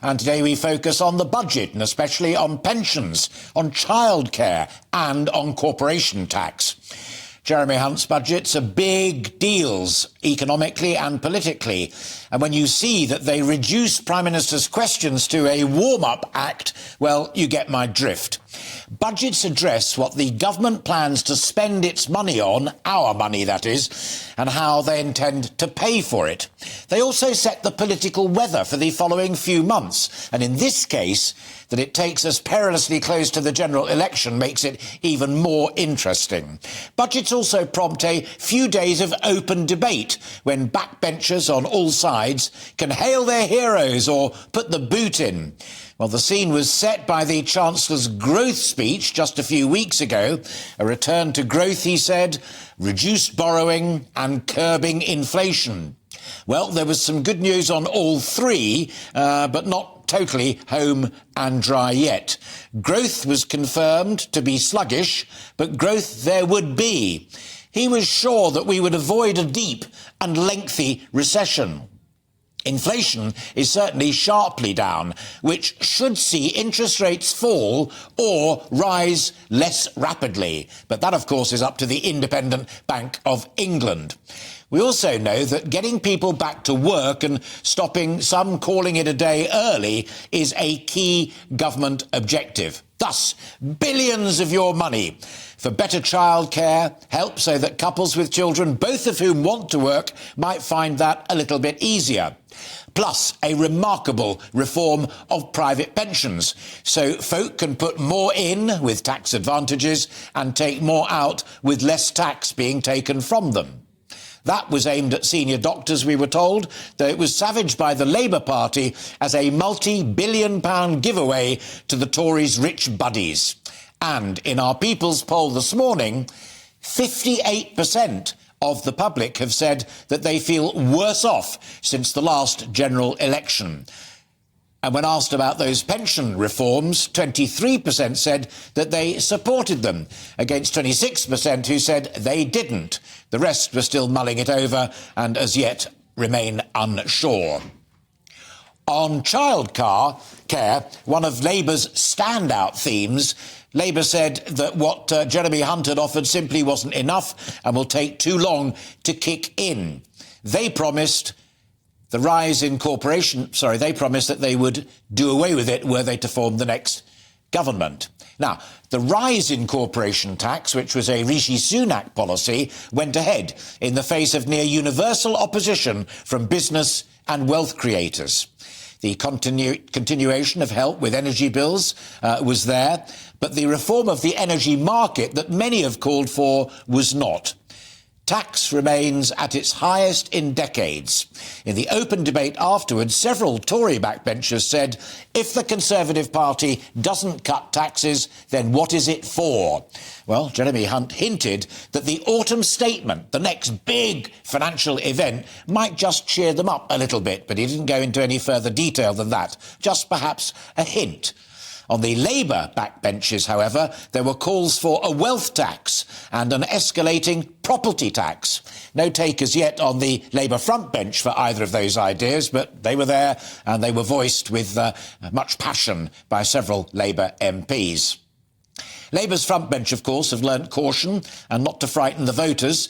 And today we focus on the budget and especially on pensions, on childcare and on corporation tax. Jeremy Hunt's budgets are big deals, economically and politically. And when you see that they reduce Prime Minister's questions to a warm-up act, well, you get my drift. Budgets address what the government plans to spend its money on, our money that is, and how they intend to pay for it. They also set the political weather for the following few months. And in this case, that it takes us perilously close to the general election makes it even more interesting. Budgets also prompt a few days of open debate when backbenchers on all sides can hail their heroes or put the boot in. Well, the scene was set by the Chancellor's growth speech just a few weeks ago. A return to growth, he said, reduced borrowing and curbing inflation. Well, there was some good news on all three, but not totally home and dry yet. Growth was confirmed to be sluggish, but growth there would be. He was sure that we would avoid a deep and lengthy recession. Inflation is certainly sharply down, which should see interest rates fall or rise less rapidly. But that, of course, is up to the Independent Bank of England. We also know that getting people back to work and stopping some calling it a day early is a key government objective. Thus, billions of your money for better childcare, help so that couples with children, both of whom want to work, might find that a little bit easier. Plus, a remarkable reform of private pensions, so folk can put more in with tax advantages and take more out with less tax being taken from them. That was aimed at senior doctors, we were told, though it was savaged by the Labour Party as a multi-billion-pound giveaway to the Tories' rich buddies. And in our People's poll this morning, 58% of the public have said that they feel worse off since the last general election. And when asked about those pension reforms, 23% said that they supported them, against 26% who said they didn't. The rest were still mulling it over and as yet remain unsure. On childcare, one of Labour's standout themes, Labour said that what Jeremy Hunt had offered simply wasn't enough and will take too long to kick in. They promised the rise in they promised that they would do away with it were they to form the next government. Now, the rise in corporation tax, which was a Rishi Sunak policy, went ahead in the face of near universal opposition from business and wealth creators. The continuation of help with energy bills was there, but the reform of the energy market that many have called for was not. Tax remains at its highest in decades. In the open debate afterwards, several Tory backbenchers said, if the Conservative Party doesn't cut taxes, then what is it for? Well, Jeremy Hunt hinted that the autumn statement, the next big financial event, might just cheer them up a little bit, but he didn't go into any further detail than that, just perhaps a hint. On the Labour backbenches, however, there were calls for a wealth tax and an escalating property tax. No takers yet on the Labour front bench for either of those ideas, but they were there and they were voiced with much passion by several Labour MPs. Labour's front bench, of course, have learnt caution and not to frighten the voters.